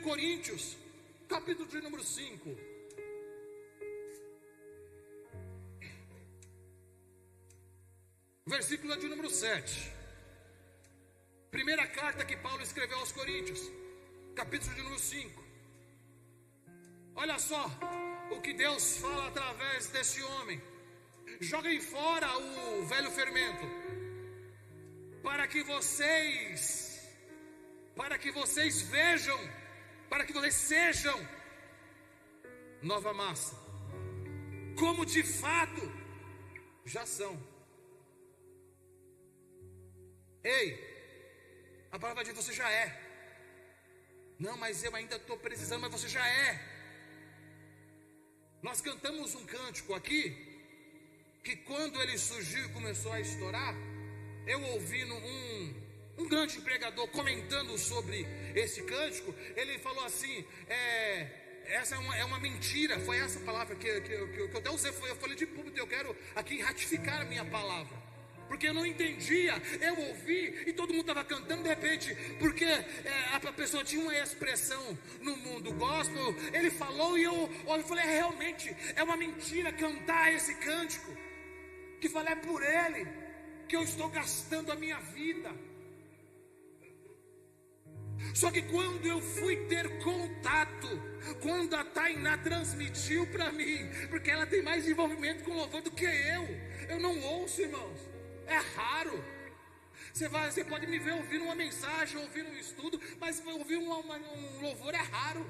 Coríntios, capítulo de número 5. Versículo de número 7. Primeira carta que Paulo escreveu aos Coríntios, capítulo de número 5. Olha só o que Deus fala através desse homem. Joguem fora o velho fermento, para que vocês vejam, para que vocês sejam nova massa, como de fato já são. Ei, a palavra diz: você já é. Não, mas eu ainda estou precisando, mas você já é. Nós cantamos um cântico aqui, que quando ele surgiu e começou a estourar, eu ouvindo um grande pregador comentando sobre esse cântico, ele falou assim: essa é uma mentira. Foi essa palavra que eu até usei, eu falei de público, eu quero aqui ratificar a minha palavra, porque eu não entendia. Eu ouvi e todo mundo estava cantando, de repente, porque a pessoa tinha uma expressão no mundo gospel, ele falou e eu falei: realmente é uma mentira cantar esse cântico, que fala é por ele que eu estou gastando a minha vida. Só que quando eu fui ter contato, quando a Tainá transmitiu para mim, porque ela tem mais envolvimento com louvor do que eu não ouço, irmãos, é raro. Você pode me ver ouvindo uma mensagem, ouvindo um estudo, mas ouvir um louvor é raro.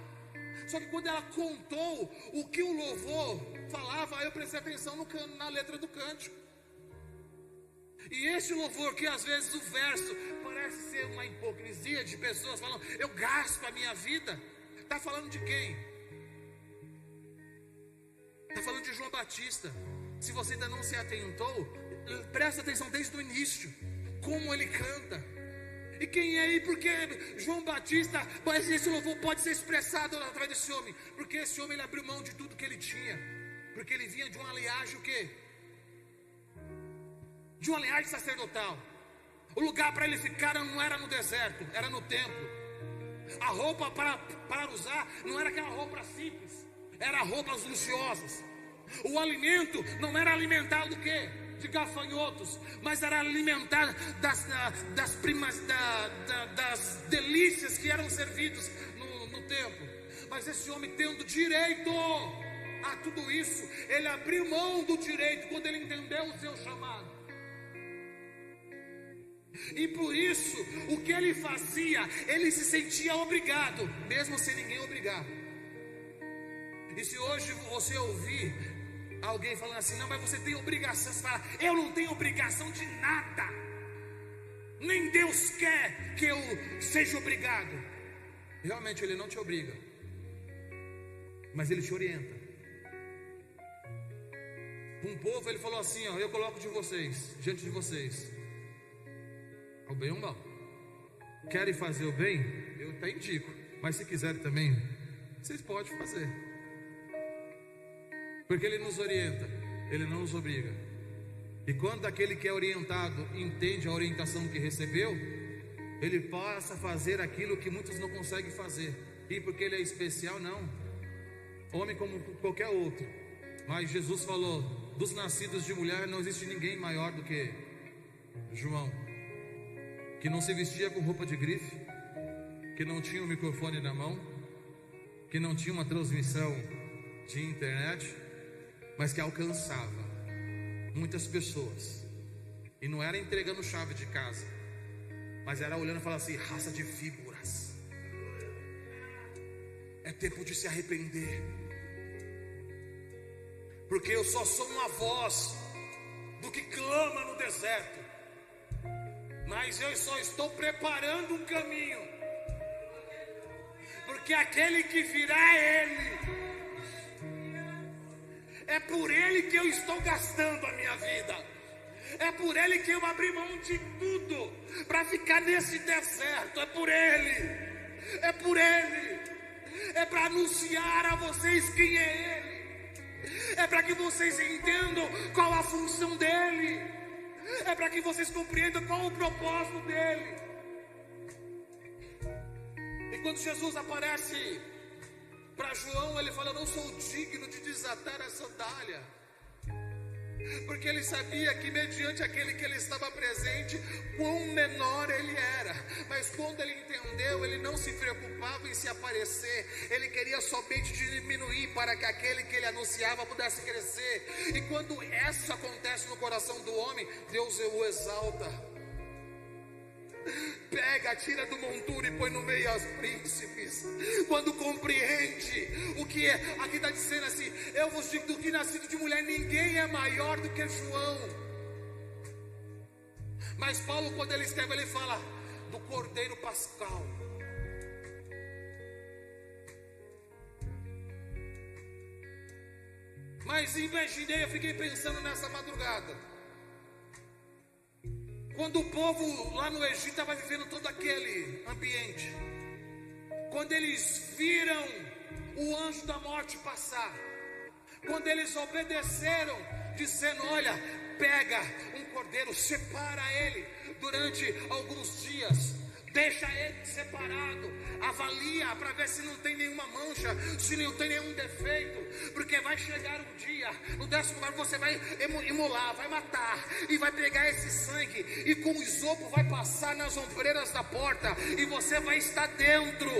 Só que quando ela contou o que o louvor falava, eu prestei atenção na letra do cântico. E esse louvor, que às vezes o verso parece ser uma hipocrisia de pessoas falando: eu gasto a minha vida. Está falando de quem? Está falando de João Batista. Se você ainda não se atentou, presta atenção desde o início, como ele canta. E quem é ele? Porque João Batista, mas esse louvor pode ser expressado através desse homem, porque esse homem, ele abriu mão de tudo que ele tinha, porque ele vinha de uma linhagem, o quê? De uma linhagem sacerdotal. O lugar para ele ficar não era no deserto, era no templo. A roupa para usar não era aquela roupa simples, era roupas luxuosas. O alimento não era alimentar do quê? De gafanhotos, mas era alimentar das delícias que eram servidos no templo. Mas esse homem, tendo direito a tudo isso, ele abriu mão do direito quando ele entendeu o seu chamado. E por isso, o que ele fazia, ele se sentia obrigado, mesmo sem ninguém obrigar. E se hoje você ouvir alguém falando assim: não, mas você tem obrigação, você fala: eu não tenho obrigação de nada, nem Deus quer que eu seja obrigado. Realmente ele não te obriga, mas ele te orienta. Um povo, ele falou assim: ó, eu coloco diante de vocês o bem ou o mal. Querem fazer o bem? Eu até indico, mas se quiserem também, vocês podem fazer, porque ele nos orienta, ele não nos obriga. E quando aquele que é orientado entende a orientação que recebeu, ele passa a fazer aquilo que muitos não conseguem fazer. E porque ele é especial? Não, homem como qualquer outro. Mas Jesus falou: dos nascidos de mulher não existe ninguém maior do que João, que não se vestia com roupa de grife, que não tinha um microfone na mão, que não tinha uma transmissão de internet, mas que alcançava muitas pessoas. E não era entregando chave de casa, mas era olhando e falando assim: raça de víboras, é tempo de se arrepender, porque eu só sou uma voz do que clama no deserto, mas eu só estou preparando um caminho, porque aquele que virá é Ele. É por Ele que eu estou gastando a minha vida. É por Ele que eu abri mão de tudo para ficar nesse deserto. É por Ele. É por Ele. É para anunciar a vocês quem é Ele. É para que vocês entendam qual a função dEle. É para que vocês compreendam qual o propósito dEle. E Quando Jesus aparece para João, ele fala: eu não sou digno de desatar a sandália, porque ele sabia que mediante aquele que ele estava presente, quão menor ele era. Mas quando ele entendeu, ele não se preocupava em se aparecer, ele queria somente diminuir para que aquele que ele anunciava pudesse crescer. E quando isso acontece no coração do homem, Deus o exalta. Pega, tira do monturo e põe no meio aos príncipes. Quando compreende o que é, aqui está dizendo assim: eu vos digo, do que nascido de mulher, ninguém é maior do que João. Mas Paulo, quando ele escreve, ele fala do Cordeiro Pascal. Mas imaginei, eu fiquei pensando nessa madrugada, quando o povo lá no Egito estava vivendo todo aquele ambiente, quando eles viram o anjo da morte passar, quando eles obedeceram, dizendo: olha, pega um cordeiro, separa ele durante alguns dias, deixa ele separado, avalia para ver se não tem nenhuma mancha, se não tem nenhum defeito, porque vai chegar um dia, no 10º lugar você vai imolar, vai matar, e vai pegar esse sangue, e com o isopo vai passar nas ombreiras da porta, e você vai estar dentro,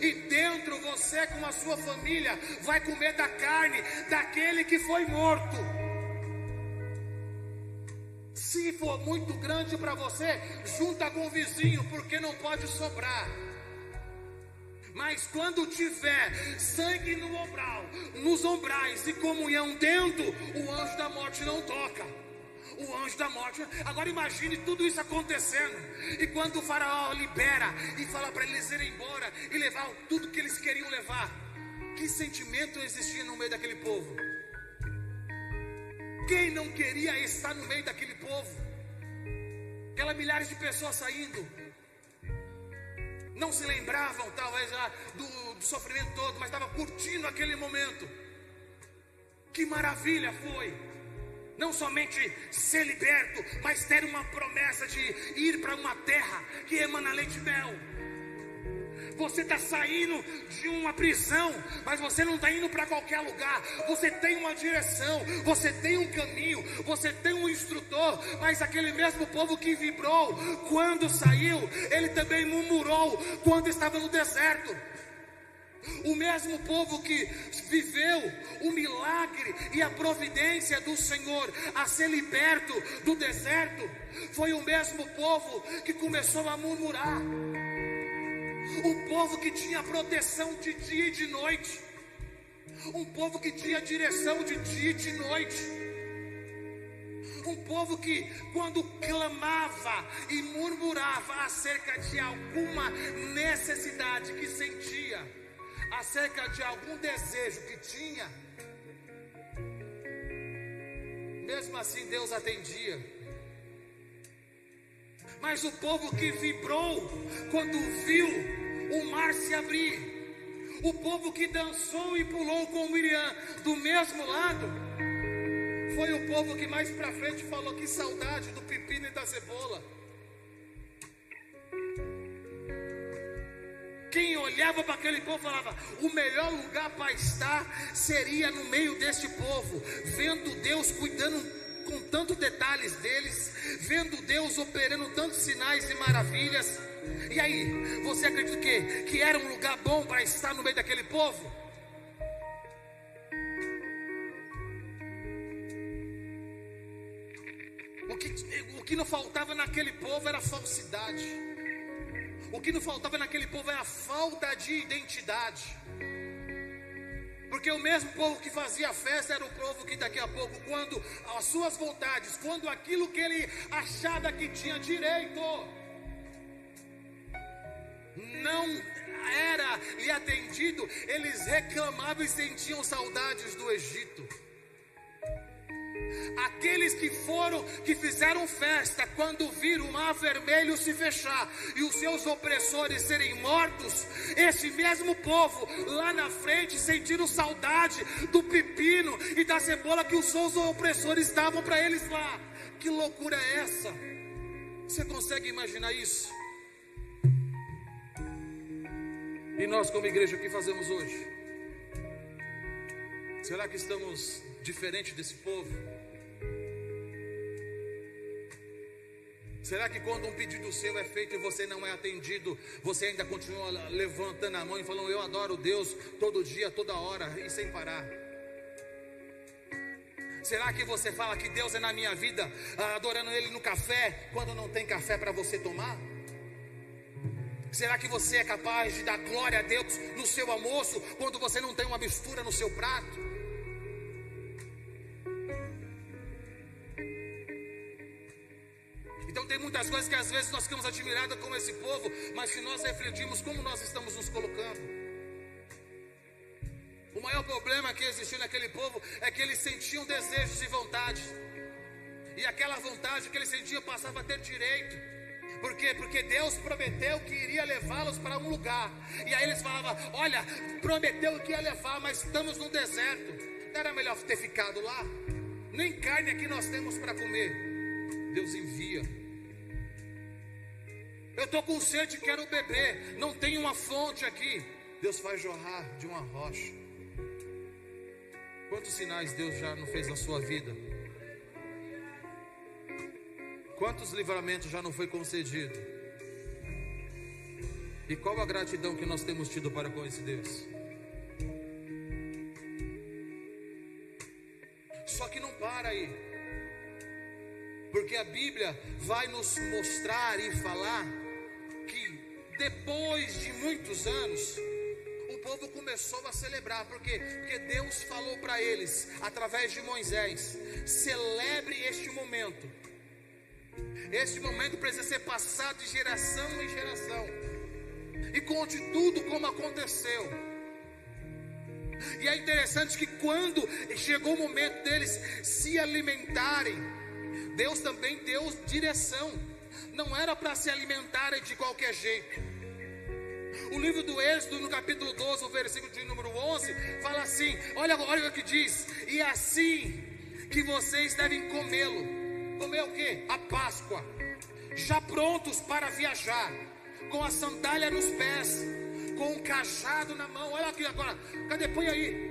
e dentro você com a sua família vai comer da carne daquele que foi morto. Se for muito grande para você, junta com o vizinho, porque não pode sobrar. Mas quando tiver sangue no umbral, nos umbrais e comunhão dentro, o anjo da morte não toca. O anjo da morte. Agora imagine tudo isso acontecendo. E quando o faraó libera e fala para eles irem embora e levar tudo que eles queriam levar, que sentimento existia no meio daquele povo? Quem não queria estar no meio daquele povo? Aquelas milhares de pessoas saindo, não se lembravam talvez do sofrimento todo, mas estavam curtindo aquele momento. Que maravilha foi, não somente ser liberto, mas ter uma promessa de ir para uma terra que emana leite e mel. Você está saindo de uma prisão, mas você não está indo para qualquer lugar. Você tem uma direção, você tem um caminho, você tem um instrutor. Mas aquele mesmo povo que vibrou quando saiu, ele também murmurou quando estava no deserto. O mesmo povo que viveu o milagre e a providência do Senhor a ser liberto do deserto, foi o mesmo povo que começou a murmurar. Um povo que tinha proteção de dia e de noite, um povo que tinha direção de dia e de noite, um povo que quando clamava e murmurava acerca de alguma necessidade que sentia, acerca de algum desejo que tinha, mesmo assim Deus atendia. Mas o povo que vibrou quando viu o mar se abrir, o povo que dançou e pulou com Miriam do mesmo lado, foi o povo que mais pra frente falou: que saudade do pepino e da cebola. Quem olhava para aquele povo falava: o melhor lugar para estar seria no meio deste povo, vendo Deus cuidando com tantos detalhes deles, vendo Deus operando tantos sinais e maravilhas. E aí, você acredita que era um lugar bom para estar no meio daquele povo? O que não faltava naquele povo era falsidade. O que não faltava naquele povo era falta de identidade. Porque o mesmo povo que fazia festa era o povo que daqui a pouco, quando as suas vontades, quando aquilo que ele achava que tinha direito, não era lhe atendido, eles reclamavam e sentiam saudades do Egito. Aqueles que fizeram festa quando viram o mar vermelho se fechar e os seus opressores serem mortos, esse mesmo povo lá na frente sentiram saudade do pepino e da cebola que os seus opressores davam para eles lá. Que loucura é essa? Você consegue imaginar isso? E nós como igreja, o que fazemos hoje? Será que estamos diferente desse povo? Será que quando um pedido seu é feito e você não é atendido, você ainda continua levantando a mão e falando: eu adoro Deus todo dia, toda hora e sem parar? Será que você fala que Deus é na minha vida, adorando Ele no café, quando não tem café para você tomar? Será que você é capaz de dar glória a Deus no seu almoço, quando você não tem uma mistura no seu prato? Então tem muitas coisas que às vezes nós ficamos admirados com esse povo, mas se nós refletirmos como nós estamos nos colocando, o maior problema que existiu naquele povo é que eles sentiam desejos e vontade, e aquela vontade que eles sentiam passava a ter direito. Por quê? Porque Deus prometeu que iria levá-los para um lugar, e aí eles falavam: olha, prometeu que ia levar, mas estamos no deserto, não era melhor ter ficado lá? Nem carne aqui nós temos para comer. Deus envia. Eu estou com sede, quero beber, não tem uma fonte aqui. Deus faz jorrar de uma rocha. Quantos sinais Deus já não fez na sua vida? Quantos livramentos já não foi concedido? E qual a gratidão que nós temos tido para com esse Deus? Só que não para aí, porque a Bíblia vai nos mostrar e falar que depois de muitos anos o povo começou a celebrar. Por quê? Porque Deus falou para eles através de Moisés: celebre este momento. Este momento precisa ser passado de geração em geração, e conte tudo como aconteceu. E é interessante que quando chegou o momento deles se alimentarem, Deus também deu direção. Não era para se alimentarem de qualquer jeito. O livro do Êxodo, no capítulo 12, o versículo de número 11, fala assim: olha o que diz: e assim que vocês devem comê-lo. Comer o quê? A Páscoa, já prontos para viajar, com a sandália nos pés, com o cajado na mão. Olha aqui agora, cadê? Põe aí,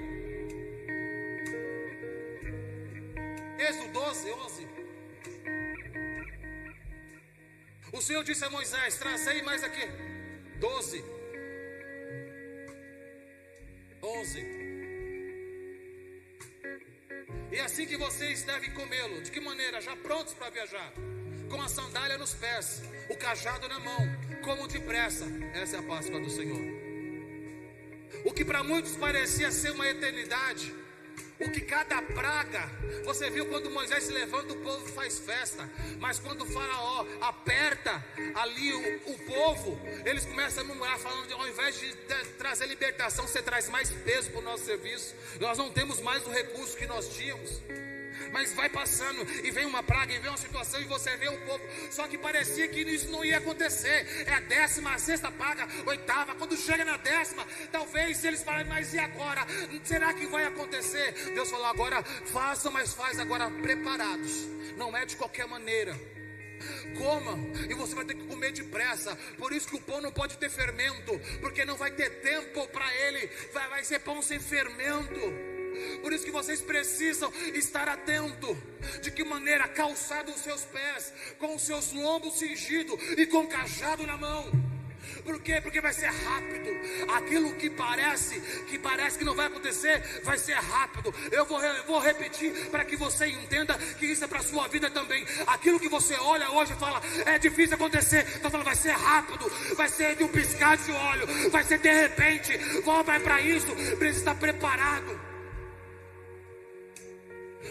Êxodo 12, 11. O Senhor disse a Moisés: trazei mais aqui. 12, 11. E assim que vocês devem comê-lo. De que maneira? Já prontos para viajar, com a sandália nos pés, o cajado na mão, como depressa. Essa é a Páscoa do Senhor. O que para muitos parecia ser uma eternidade, o que cada praga, você viu quando Moisés se levanta, o povo faz festa. Mas quando o Faraó aperta ali o povo, eles começam a murmurar, falando que ao invés de trazer libertação, você traz mais peso para o nosso serviço. Nós não temos mais o recurso que nós tínhamos. Mas vai passando e vem uma praga, e vem uma situação, e você vê o povo. Só que parecia que isso não ia acontecer. É a 16ª praga, 8ª. Quando chega na 10ª, talvez eles falem: mas e agora? Será que vai acontecer? Deus falou: agora façam, mas faz agora preparados. Não é de qualquer maneira. Coma, e você vai ter que comer depressa. Por isso que o pão não pode ter fermento, porque não vai ter tempo para ele. Vai ser pão sem fermento. Por isso que vocês precisam estar atentos. De que maneira? Calçado os seus pés, com os seus lombos cingidos e com cajado na mão. Por quê? Porque vai ser rápido. Aquilo que parece que não vai acontecer, vai ser rápido. Eu vou repetir para que você entenda que isso é para a sua vida também. Aquilo que você olha hoje e fala: é difícil acontecer. Estou falando, vai ser rápido. Vai ser de um piscar de olho. Vai ser de repente. Vai para isso. Precisa estar preparado.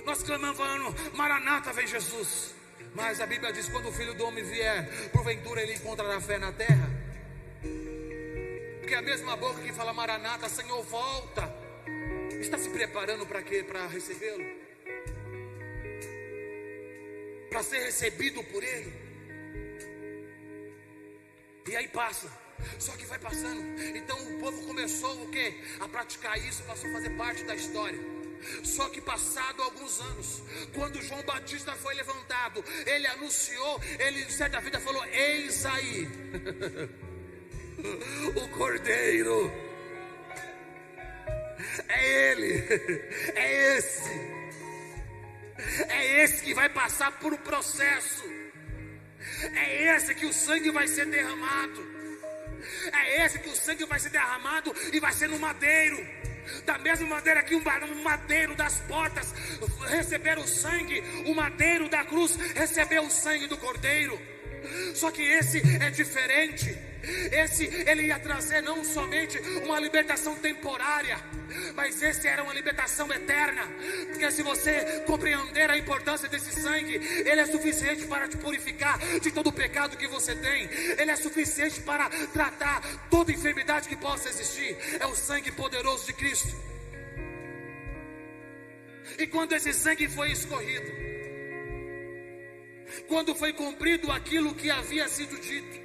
Nós clamamos falando: Maranata, vem Jesus. Mas a Bíblia diz: quando o Filho do Homem vier, porventura ele encontrará fé na terra? Porque a mesma boca que fala Maranata, Senhor, volta, está se preparando para quê? Para recebê-lo? Para ser recebido por Ele? E aí passa. Só que vai passando. Então o povo começou o quê? A praticar isso, passou a fazer parte da história. Só que passado alguns anos, quando João Batista foi levantado, ele anunciou, ele certa feita falou: eis aí o Cordeiro. É Ele, é esse que vai passar por um processo, é esse que o sangue vai ser derramado, é esse que o sangue vai ser derramado e vai ser no madeiro, da mesma maneira que um madeiro das portas receberam o sangue, o madeiro da cruz recebeu o sangue do Cordeiro. Só que esse é diferente. Esse ele ia trazer não somente uma libertação temporária, mas esse era uma libertação eterna. Porque se você compreender a importância desse sangue, ele é suficiente para te purificar de todo o pecado que você tem. Ele é suficiente para tratar toda enfermidade que possa existir. É o sangue poderoso de Cristo. E quando esse sangue foi escorrido, quando foi cumprido aquilo que havia sido dito,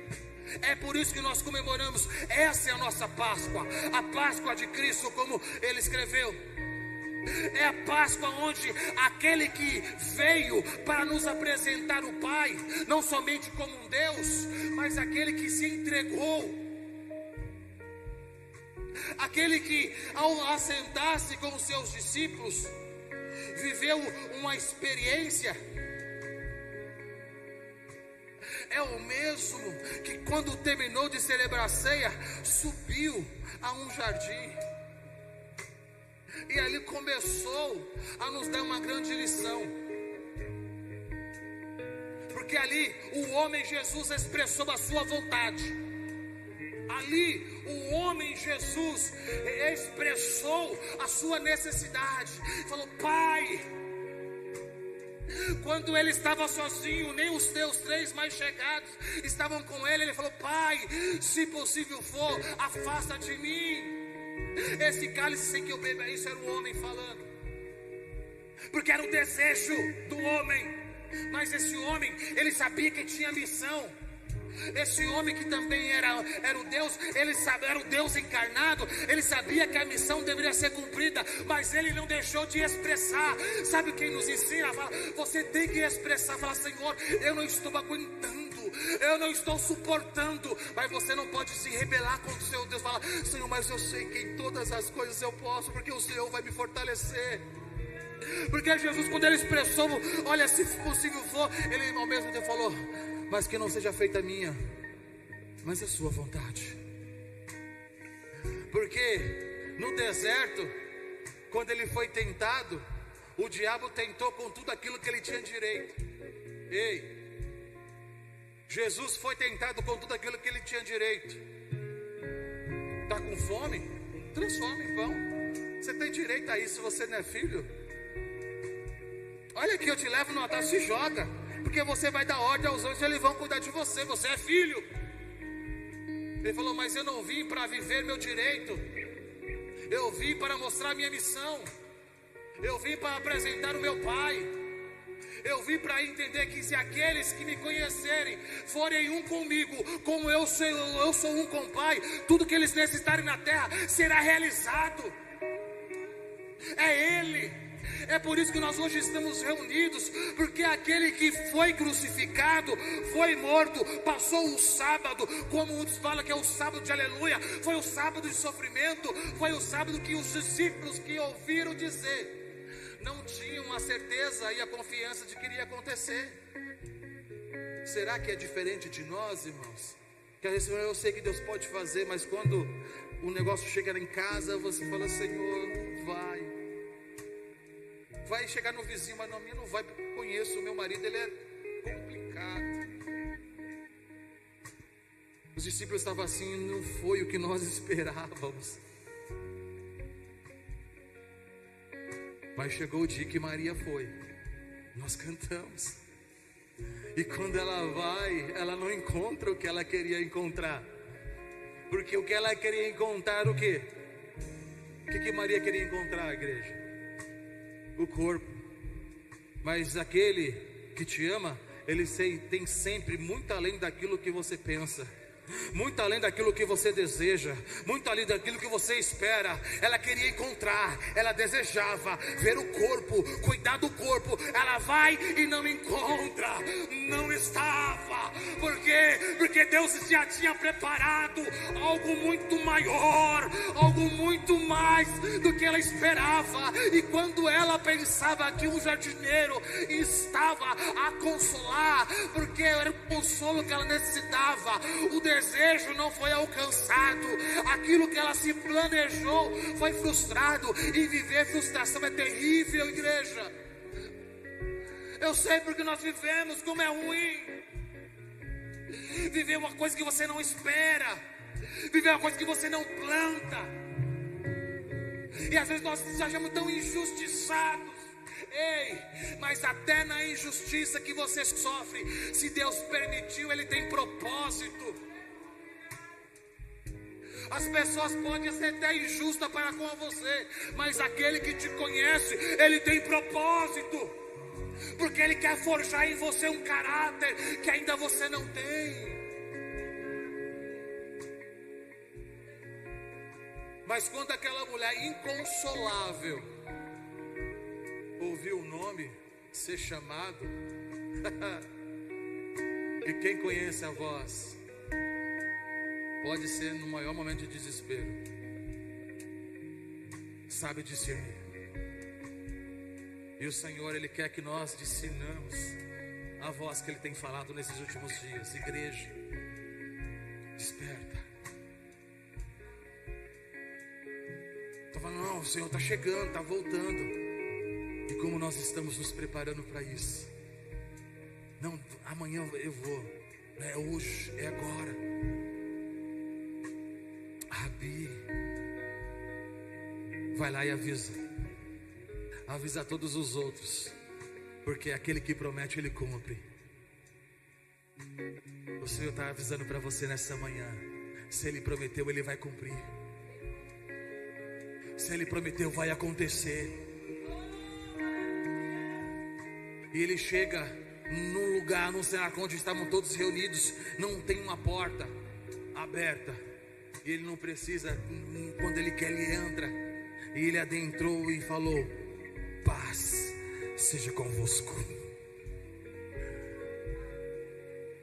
é por isso que nós comemoramos. Essa é a nossa Páscoa, a Páscoa de Cristo, como ele escreveu. É a Páscoa onde aquele que veio para nos apresentar o Pai, não somente como um Deus, mas aquele que se entregou, aquele que ao assentar-se com os seus discípulos, viveu uma experiência. É o mesmo que quando terminou de celebrar a ceia, subiu a um jardim, e ali começou a nos dar uma grande lição. Porque ali o homem Jesus expressou a sua vontade. Ali o homem Jesus expressou a sua necessidade. Falou: Pai. Quando ele estava sozinho, nem os teus 3 mais chegados estavam com ele. Ele falou: Pai, se possível for, afasta de mim esse cálice sem que eu beba. Isso era o homem falando, porque era o desejo do homem. Mas esse homem, ele sabia que tinha missão. Esse homem que também era o Deus, era o Deus encarnado. Ele sabia que a missão deveria ser cumprida, mas ele não deixou de expressar. Sabe quem nos ensina? Fala, você tem que expressar. Fala: Senhor, eu não estou aguentando, eu não estou suportando. Mas você não pode se rebelar contra o seu Deus. Fala: Senhor, mas eu sei que em todas as coisas eu posso, porque o Senhor vai me fortalecer. Porque Jesus, quando ele expressou: olha, se possível for, ele ao mesmo tempo falou: mas que não seja feita a minha, mas a sua vontade. Porque no deserto, quando ele foi tentado, o diabo tentou com tudo aquilo que ele tinha direito. Ei, Jesus foi tentado com tudo aquilo que ele tinha direito. Está com fome? Transforma em pão. Você tem direito a isso, você não é filho? Olha aqui, eu te levo no altar, se joga, porque você vai dar ordem aos anjos, eles vão cuidar de você, você é filho. Ele falou: mas eu não vim para viver meu direito, eu vim para mostrar minha missão, eu vim para apresentar o meu Pai, eu vim para entender que se aqueles que me conhecerem forem um comigo, como eu sou um com o Pai, tudo que eles necessitarem na terra será realizado. É Ele. É por isso que nós hoje estamos reunidos, porque aquele que foi crucificado, foi morto, passou o sábado, como muitos falam que é o sábado de aleluia, foi o sábado de sofrimento, foi o sábado que os discípulos que ouviram dizer, não tinham a certeza e a confiança de que iria acontecer. Será que é diferente de nós, irmãos? Que às vezes eu sei que Deus pode fazer, mas quando o negócio chega em casa, você fala: Senhor, não vai. Vai chegar no vizinho, mas não vai, porque eu conheço o meu marido, ele é complicado. Os discípulos estavam assim: não foi o que nós esperávamos. Mas chegou o dia que Maria foi. Nós cantamos. E quando ela vai, ela não encontra o que ela queria encontrar. Porque o que ela queria encontrar, o quê? O que Maria queria encontrar, igreja? O corpo. Mas aquele que te ama, ele tem sempre muito além daquilo que você pensa. muito além daquilo que você deseja, muito além daquilo que você espera. Ela queria encontrar, ela desejava ver o corpo, cuidar do corpo. Ela vai e não encontra, não estava. Por quê? Porque Deus já tinha preparado algo muito maior, algo muito mais do que ela esperava. E quando ela pensava que um jardineiro estava a consolar, porque era o consolo que ela necessitava, o desejo não foi alcançado, aquilo que ela se planejou foi frustrado. E viver frustração é terrível, igreja. Eu sei porque nós vivemos como é ruim. Viver uma coisa que você não espera, viver uma coisa que você não planta. E às vezes nós nos achamos tão injustiçados. Ei, mas até na injustiça que você sofre, se Deus permitiu, Ele tem propósito. As pessoas podem ser até injustas para com você, mas aquele que te conhece, Ele tem propósito, porque Ele quer forjar em você um caráter que ainda você não tem. Mas quando aquela mulher inconsolável ouviu o nome ser chamado, e quem conhece a voz pode ser no maior momento de desespero, sabe discernir. E o Senhor, Ele quer que nós discernamos a voz que Ele tem falado nesses últimos dias. Igreja, desperta. Estou falando, não, o Senhor está chegando, está voltando. E como nós estamos nos preparando para isso? Não, amanhã eu vou. Não é hoje, é agora. Rabi, vai lá e avisa. Avisa a todos os outros, porque aquele que promete, Ele cumpre. O Senhor está avisando para você nessa manhã. Se Ele prometeu, Ele vai cumprir. Se Ele prometeu, vai acontecer. E Ele chega num lugar, num cenário onde estavam todos reunidos, não tem uma porta aberta. E Ele não precisa, quando Ele quer, Ele entra. E Ele adentrou e falou: paz seja convosco.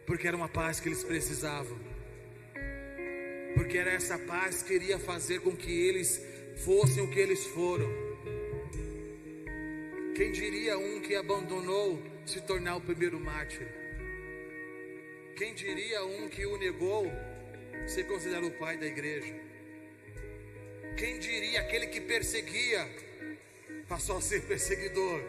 Porque era uma paz que eles precisavam. Porque era essa paz que iria fazer com que eles fossem o que eles foram. Quem diria um que abandonou se tornar o primeiro mártir? Quem diria um que o negou ser considerado o pai da igreja? Quem diria aquele que perseguia passou a ser perseguidor?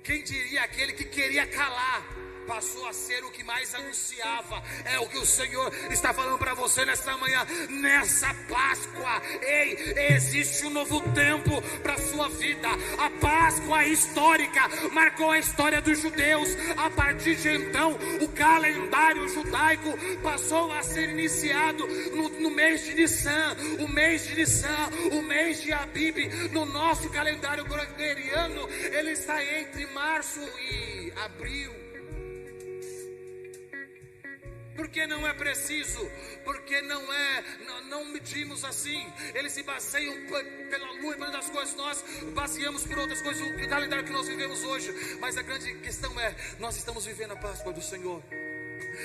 Quem diria aquele que queria calar passou a ser o que mais anunciava? É o que o Senhor está falando para você nesta manhã, nessa Páscoa. Ei, existe um novo tempo para a sua vida. A Páscoa histórica marcou a história dos judeus. A partir de então, o calendário judaico passou a ser iniciado no mês de Nissan. O mês de Nissan, o mês de Abib. No nosso calendário gregoriano, ele está entre março e abril. Porque não é preciso, porque não medimos assim. Eles se baseiam pela lua e pelas coisas, nós baseamos por outras coisas, o calendário que nós vivemos hoje. Mas a grande questão é, nós estamos vivendo a Páscoa do Senhor.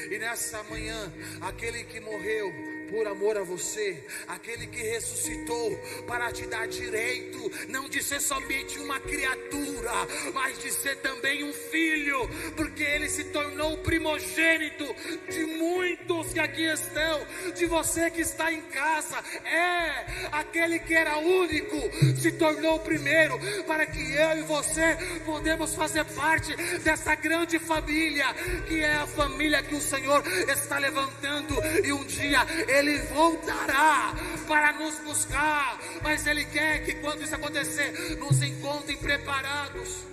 E nessa manhã, aquele que morreu por amor a você, aquele que ressuscitou para te dar direito, não de ser somente uma criatura, mas de ser também um filho, porque ele se tornou o primogênito de muitos que aqui estão, de você que está em casa. Aquele que era único se tornou o primeiro, para que eu e você podemos fazer parte dessa grande família, que é a família que o Senhor está levantando. E um dia Ele voltará para nos buscar, mas Ele quer que quando isso acontecer, nos encontrem preparados.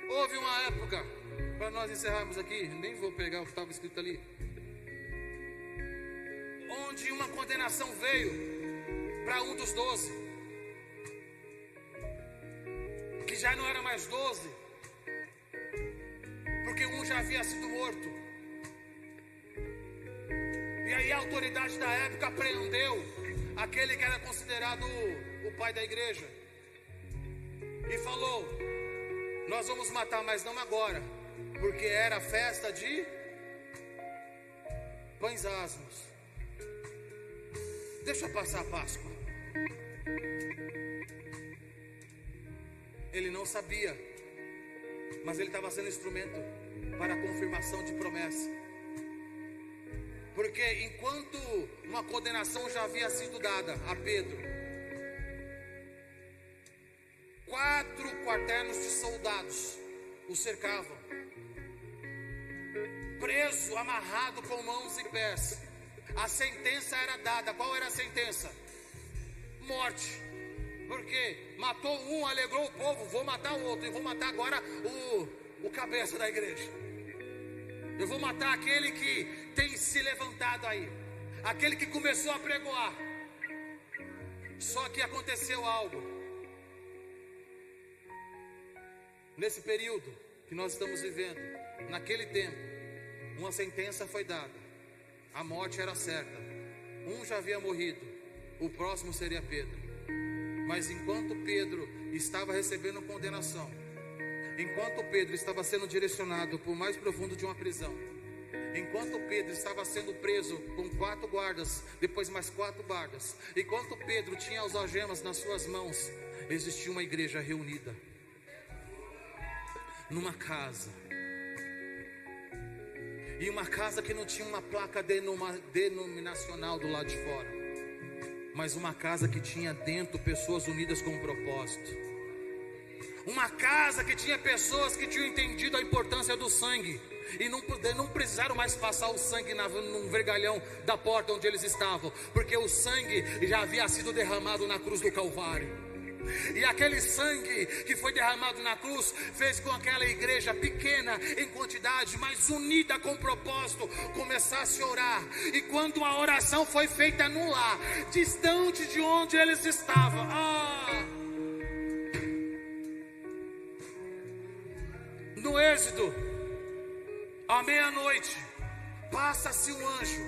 Houve uma época, para nós encerrarmos aqui, nem vou pegar o que estava escrito ali, onde uma condenação veio para um dos 12, que já não era mais 12, porque um já havia sido morto. E aí a autoridade da época prendeu aquele que era considerado o pai da igreja e falou: nós vamos matar, mas não agora, porque era festa de pães asmos. Deixa passar a Páscoa. Ele não sabia, mas ele estava sendo instrumento para a confirmação de promessa. Porque enquanto uma condenação já havia sido dada a Pedro, 4 quarternos de soldados o cercavam, preso, amarrado com mãos e pés. A sentença era dada. Qual era a sentença? Morte. Porque matou um, alegrou o povo, vou matar o outro, e vou matar agora o cabeça da igreja. Eu vou matar aquele que tem se levantado aí, aquele que começou a pregoar. Só que aconteceu algo. Nesse período que nós estamos vivendo, naquele tempo, uma sentença foi dada. A morte era certa. Um já havia morrido, o próximo seria Pedro. Mas enquanto Pedro estava recebendo condenação, enquanto Pedro estava sendo direcionado para o mais profundo de uma prisão, enquanto Pedro estava sendo preso com 4 guardas, depois mais 4 guardas, enquanto Pedro tinha as algemas nas suas mãos, existia uma igreja reunida numa casa. E uma casa que não tinha uma placa denominacional do lado de fora, mas uma casa que tinha dentro pessoas unidas com um propósito. Uma casa que tinha pessoas que tinham entendido a importância do sangue e não precisaram mais passar o sangue num vergalhão da porta onde eles estavam, porque o sangue já havia sido derramado na cruz do Calvário. E aquele sangue que foi derramado na cruz fez com que aquela igreja pequena em quantidade, mas unida com propósito, começasse a orar. E quando a oração foi feita no lar, distante de onde eles estavam, no Êxodo, à meia-noite, passa-se um anjo.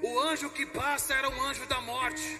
O anjo que passa era um anjo da morte.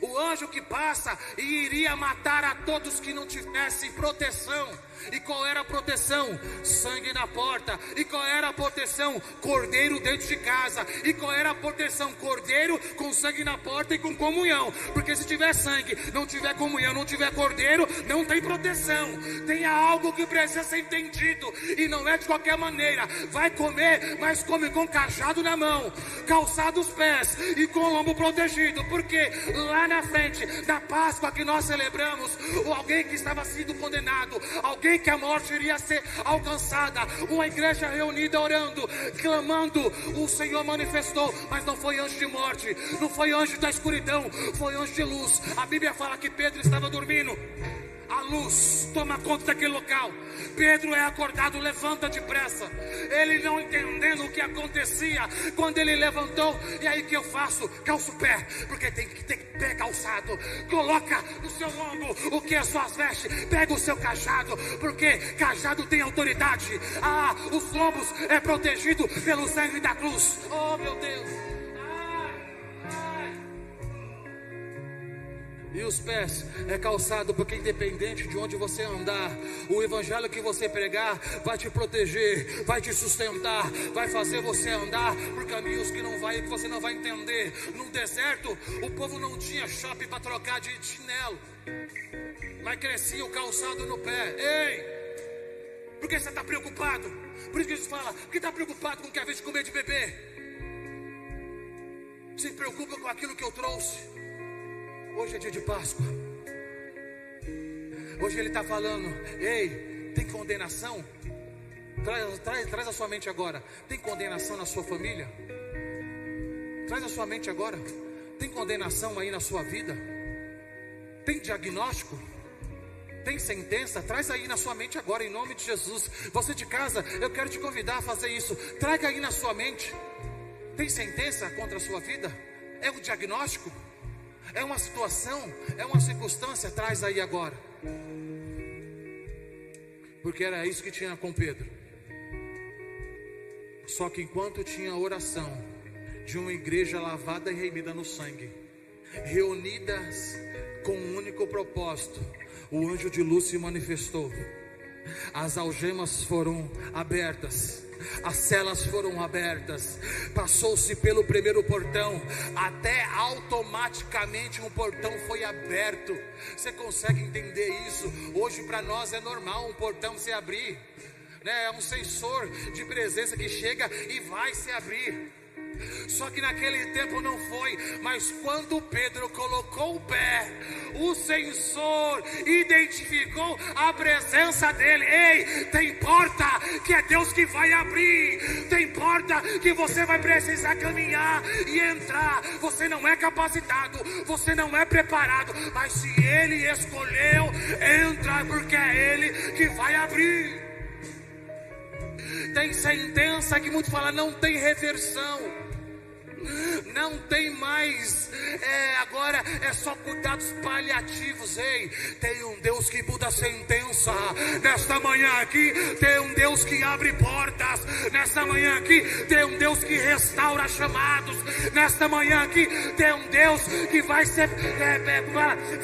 O anjo que passa e iria matar a todos que não tivessem proteção. E qual era a proteção? Sangue na porta. E qual era a proteção? Cordeiro dentro de casa. E qual era a proteção? Cordeiro com sangue na porta e com comunhão. Porque se tiver sangue, não tiver comunhão, não tiver cordeiro, não tem proteção. Tem algo que precisa ser entendido. E não é de qualquer maneira. Vai comer, mas come com cajado na mão, calçado os pés e com o lombo protegido. Porque lá na frente da Páscoa que nós celebramos, alguém que estava sendo condenado, alguém que a morte iria ser alcançada, uma igreja reunida orando, clamando, o Senhor manifestou. Mas não foi anjo de morte, não foi anjo da escuridão, foi anjo de luz. A Bíblia fala que Pedro estava dormindo, a luz toma conta daquele local. Pedro é acordado, levanta depressa, ele não entendendo o que acontecia. Quando ele levantou, e aí que eu faço? Calço o pé, porque tem que ter pé calçado. Coloca no seu ombro o que é suas vestes, pega o seu cajado, porque cajado tem autoridade. Os lombos é protegido pelo sangue da cruz. Oh meu Deus. E os pés é calçado, porque independente de onde você andar, o evangelho que você pregar vai te proteger, vai te sustentar, vai fazer você andar por caminhos que você não vai entender. No deserto, o povo não tinha shopping para trocar de chinelo, mas crescia o calçado no pé. Ei, por que você está preocupado? Por isso que Jesus fala, por que está preocupado com o que é vez de comer de beber? Se preocupa com aquilo que eu trouxe. Hoje é dia de Páscoa. Hoje ele está falando: ei, tem condenação? Traz a sua mente agora. Tem condenação na sua família? Traz a sua mente agora. Tem condenação aí na sua vida? Tem diagnóstico? Tem sentença? Traz aí na sua mente agora, em nome de Jesus. Você de casa, eu quero te convidar a fazer isso. Traga aí na sua mente. Tem sentença contra a sua vida? É o diagnóstico? É uma situação, é uma circunstância? Traz aí agora. Porque era isso que tinha com Pedro. Só que enquanto tinha oração de uma igreja lavada e remida no sangue, reunidas com um único propósito, o anjo de luz se manifestou. As algemas foram abertas, as celas foram abertas, passou-se pelo primeiro portão, até automaticamente um portão foi aberto. Você consegue entender isso? Hoje para nós é normal um portão se abrir, né? É um sensor de presença que chega e vai se abrir. Só que naquele tempo não foi. Mas quando Pedro colocou o pé, o sensor identificou a presença dele. Ei, tem porta que é Deus que vai abrir, tem porta que você vai precisar caminhar e entrar. Você não é capacitado, você não é preparado, mas se Ele escolheu, entra, porque é Ele que vai abrir. Tem sentença que muitos falam, não tem reversão, não tem mais, agora é só cuidados paliativos. Ei, tem um Deus que muda a sentença. Nesta manhã aqui tem um Deus que abre portas. Nesta manhã aqui tem um Deus que restaura chamados. Nesta manhã aqui tem um Deus que vai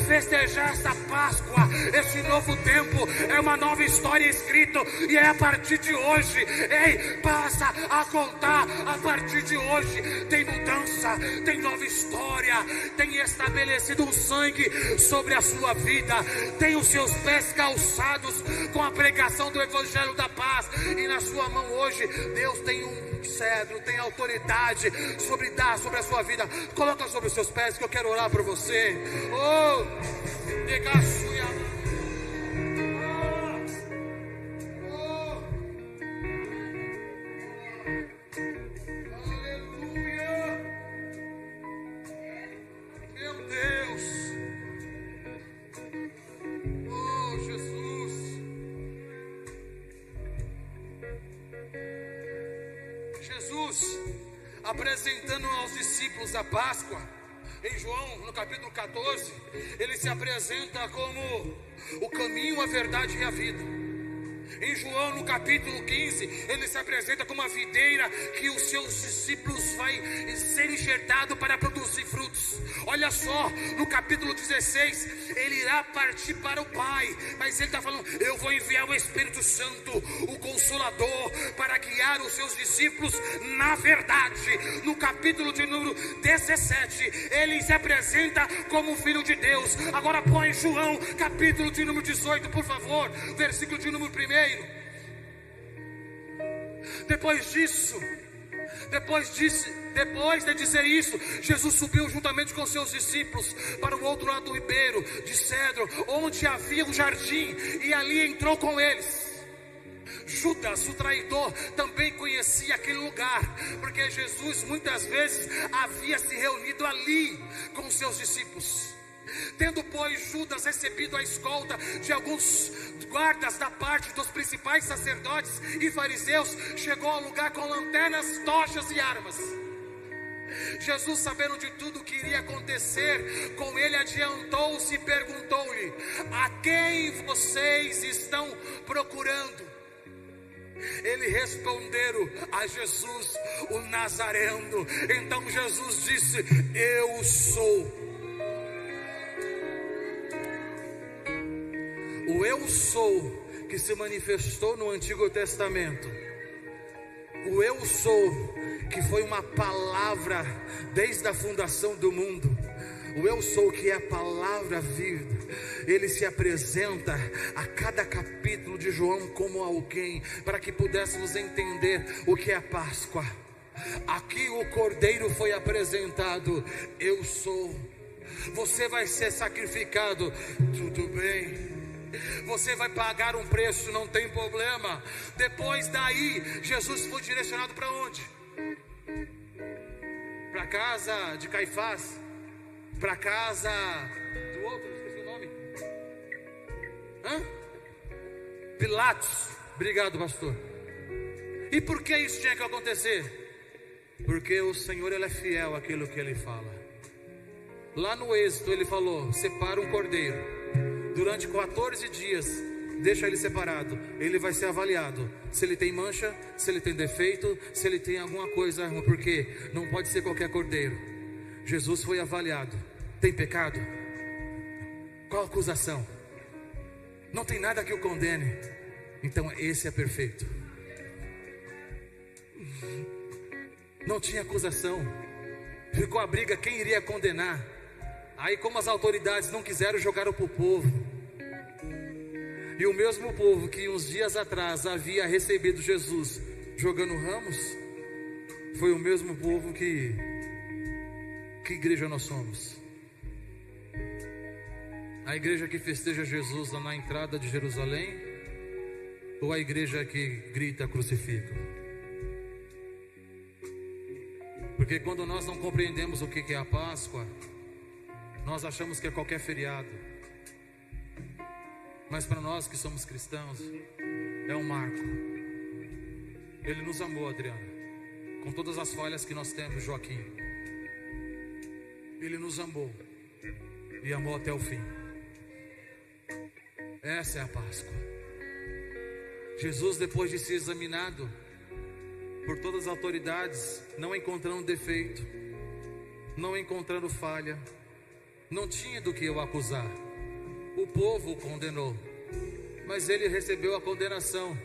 festejar esta Páscoa. Esse novo tempo é uma nova história escrita, e é a partir de hoje. Ei, passa a contar a partir de hoje. Tem mudança, tem nova história, tem estabelecido um sangue sobre a sua vida, tem os seus pés calçados com a pregação do Evangelho da Paz, e na sua mão hoje Deus tem um cedro, tem autoridade sobre a sua vida. Coloca sobre os seus pés que eu quero orar por você. Oh, negaçuia. Apresentando aos discípulos a Páscoa, em João, no capítulo 14, ele se apresenta como o caminho, a verdade e a vida. Em João, no capítulo 15, ele se apresenta como a videira que os seus discípulos vai ser enxertado para produzir frutos. Olha só, no capítulo 16, ele irá partir para o Pai, mas ele está falando, eu vou enviar o Espírito Santo, o Consolador, para guiar os seus discípulos na verdade. No capítulo de número 17, ele se apresenta como Filho de Deus. Agora põe João, capítulo de número 18, por favor, versículo de número 1. Depois de dizer isso, Jesus subiu juntamente com seus discípulos para o outro lado do ribeiro de Cedro, onde havia um jardim, e ali entrou com eles. Judas, o traidor, também conhecia aquele lugar, porque Jesus muitas vezes havia se reunido ali com seus discípulos. Tendo, pois, Judas recebido a escolta de alguns guardas da parte dos principais sacerdotes e fariseus, chegou ao lugar com lanternas, tochas e armas. Jesus, sabendo de tudo que iria acontecer com ele, adiantou-se e perguntou-lhe: a quem vocês estão procurando? Eles responderam: a Jesus, o Nazareno. Então Jesus disse: eu sou. O eu sou que se manifestou no Antigo Testamento, o eu sou que foi uma palavra desde a fundação do mundo, o eu sou que é a palavra viva, ele se apresenta a cada capítulo de João como alguém, para que pudéssemos entender o que é a Páscoa. Aqui o Cordeiro foi apresentado, eu sou. Você vai ser sacrificado, tudo bem. Você vai pagar um preço, não tem problema. Depois daí, Jesus foi direcionado para onde? Para casa de Caifás, para casa do outro, esqueci o nome. Pilatos. Obrigado, pastor. E por que isso tinha que acontecer? Porque o Senhor, ele é fiel àquilo que ele fala. Lá no Êxodo ele falou: separa um cordeiro. Durante 14 dias deixa ele separado. Ele vai ser avaliado. Se ele tem mancha, se ele tem defeito, se ele tem alguma coisa, porque não pode ser qualquer cordeiro. Jesus foi avaliado. Tem pecado? Qual acusação? Não tem nada que o condene. Então esse é perfeito. Não tinha acusação. Ficou a briga quem iria condenar. Aí, como as autoridades não quiseram, jogaram para o povo. E o mesmo povo que uns dias atrás havia recebido Jesus jogando ramos, foi o mesmo povo que igreja nós somos? A igreja que festeja Jesus lá na entrada de Jerusalém, ou a igreja que grita crucifica? Porque quando nós não compreendemos o que é a Páscoa, nós achamos que é qualquer feriado. Mas para nós que somos cristãos, é um marco. Ele nos amou, Adriana, com todas as falhas que nós temos, Joaquim. Ele nos amou e amou até o fim. Essa é a Páscoa. Jesus, depois de ser examinado por todas as autoridades, não encontrando defeito, não encontrando falha, não tinha do que o acusar. O povo o condenou, mas ele recebeu a condenação,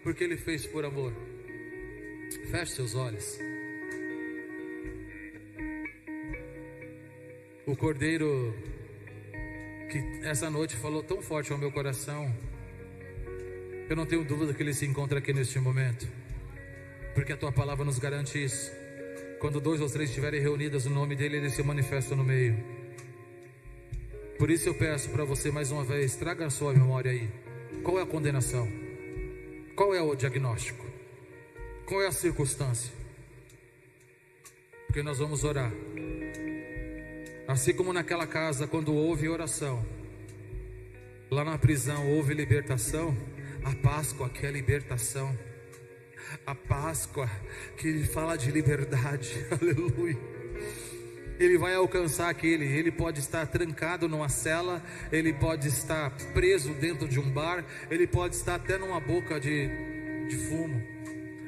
porque ele fez por amor. Feche seus olhos. O Cordeiro que essa noite falou tão forte ao meu coração, eu não tenho dúvida que ele se encontra aqui neste momento, porque a tua palavra nos garante isso. Quando 2 ou 3 estiverem reunidas no nome dele, ele se manifesta no meio. Por isso eu peço para você mais uma vez, traga a sua memória aí. Qual é a condenação? Qual é o diagnóstico? Qual é a circunstância? Porque nós vamos orar. Assim como naquela casa, quando houve oração, lá na prisão houve libertação. A Páscoa que é libertação. A Páscoa que fala de liberdade. Aleluia. Ele vai alcançar aquele. Ele pode estar trancado numa cela, ele pode estar preso dentro de um bar, ele pode estar até numa boca de fumo,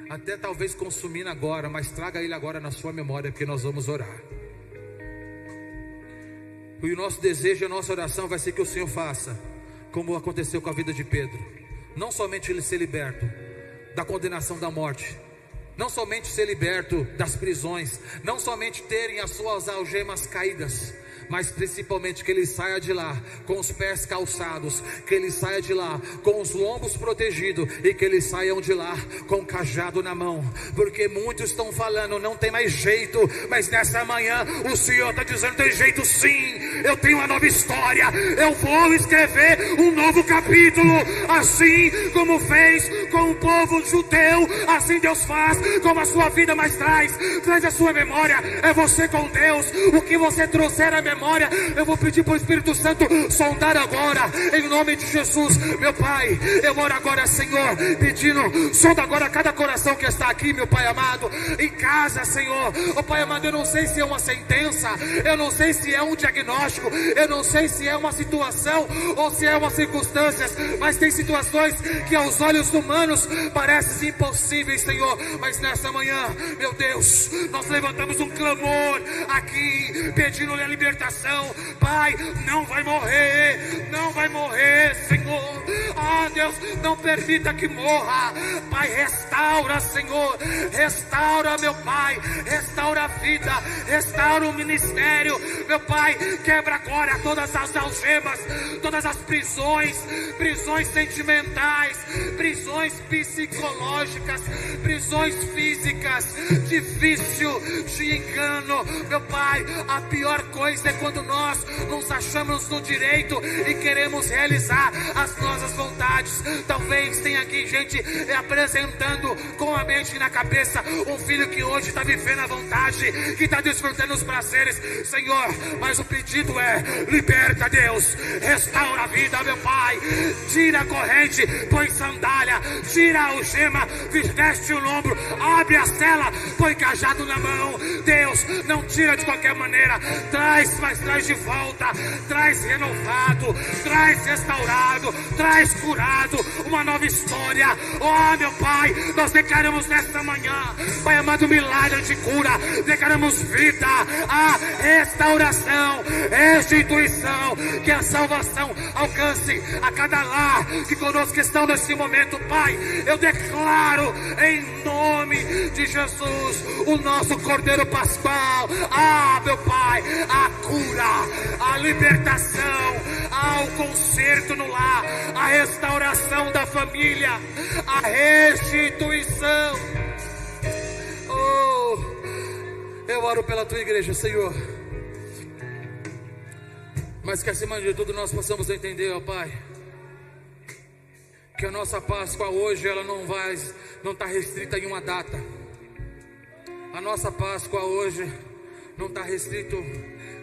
até talvez consumindo agora, mas traga ele agora na sua memória, porque nós vamos orar. E o nosso desejo, a nossa oração vai ser que o Senhor faça como aconteceu com a vida de Pedro. Não somente ele ser liberto da condenação da morte, não somente ser liberto das prisões, não somente terem as suas algemas caídas, mas principalmente que ele saia de lá com os pés calçados, que ele saia de lá com os lombos protegidos, e que eles saiam de lá com o cajado na mão. Porque muitos estão falando, não tem mais jeito, mas nessa manhã o Senhor está dizendo, tem jeito sim. Eu tenho uma nova história, eu vou escrever um novo capítulo. Assim como fez com o povo judeu, assim Deus faz com a sua vida. Mas traz a sua memória, é você com Deus. O que você trouxer à memória, eu vou pedir para o Espírito Santo sondar agora, em nome de Jesus. Meu Pai, eu oro agora, Senhor, pedindo, sonda agora cada coração que está aqui, meu Pai amado, em casa, Senhor. Oh Pai amado, eu não sei se é uma sentença, eu não sei se é um diagnóstico, eu não sei se é uma situação ou se é uma circunstância, mas tem situações que aos olhos humanos parecem impossíveis, Senhor. Mas nessa manhã, meu Deus, nós levantamos um clamor aqui, pedindo-lhe a libertação. Pai, não vai morrer, não vai morrer, Senhor. Ah, Deus, não permita que morra. Pai, restaura, Senhor, restaura, meu Pai, restaura a vida, restaura o ministério, meu Pai. Quebra agora todas as algemas, todas as prisões sentimentais, prisões psicológicas, prisões físicas, de vício, de engano, meu Pai. A pior coisa é quando nós nos achamos no direito e queremos realizar as nossas vontades. Talvez tenha aqui gente apresentando com a mente na cabeça um filho que hoje está vivendo a vontade, que está desfrutando os prazeres, Senhor. Mas o pedido é, liberta, Deus, restaura a vida, meu Pai. Tira a corrente, põe sandália, tira a algema, veste o ombro, abre a cela, põe cajado na mão. Deus, não tira de qualquer maneira, traz, mas traz de volta. volta, traz renovado, traz restaurado, traz curado, uma nova história. Oh meu Pai, nós declaramos nesta manhã, Pai amado, milagre de cura, declaramos vida, a restauração, restituição, que a salvação alcance a cada lar que conosco estão nesse momento, Pai. Eu declaro em nome de Jesus, o nosso Cordeiro Pascual, meu Pai, a cura, a libertação, ao conserto no lar, a restauração da família, a restituição. Eu oro pela tua igreja, Senhor, mas que acima de tudo nós possamos entender, ó Pai, que a nossa Páscoa hoje ela não está restrita em uma data. A nossa Páscoa hoje não está restrito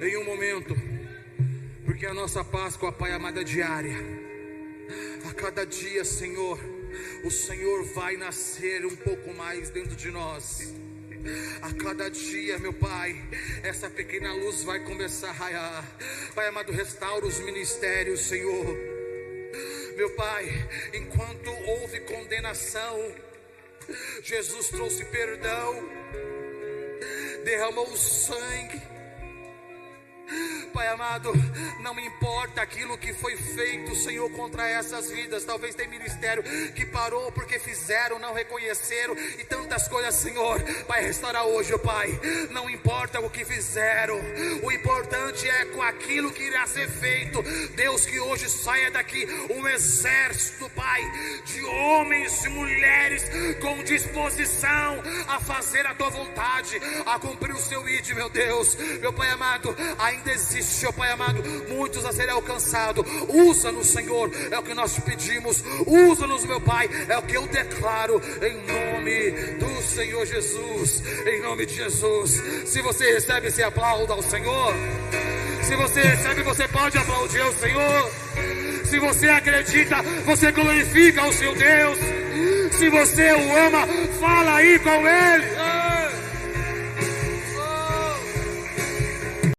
em um momento, porque a nossa Páscoa, Pai amado, é diária. A cada dia, Senhor, o Senhor vai nascer um pouco mais dentro de nós. A cada dia, meu Pai, essa pequena luz vai começar a raiar. Pai amado, restaura os ministérios, Senhor. Meu Pai, enquanto houve condenação, Jesus trouxe perdão, derramou o sangue. Pai amado, não importa aquilo que foi feito, Senhor, contra essas vidas. Talvez tem ministério que parou porque fizeram, não reconheceram e tantas coisas, Senhor. Pai, restaura hoje, ó Pai. Não importa o que fizeram, o importante é com aquilo que irá ser feito. Deus, que hoje saia daqui um exército, Pai, de homens e mulheres com disposição a fazer a tua vontade, a cumprir o seu ID, meu Deus. Meu Pai amado, ainda existe, ó Pai amado, muitos a serem alcançados. Usa-nos, Senhor, é o que nós pedimos. Usa-nos, meu Pai, é o que eu declaro em nome do Senhor Jesus. Em nome de Jesus. Se você recebe, se aplauda ao Senhor. Se você recebe, você pode aplaudir ao Senhor. Se você acredita, você glorifica ao seu Deus. Se você o ama, fala aí com Ele.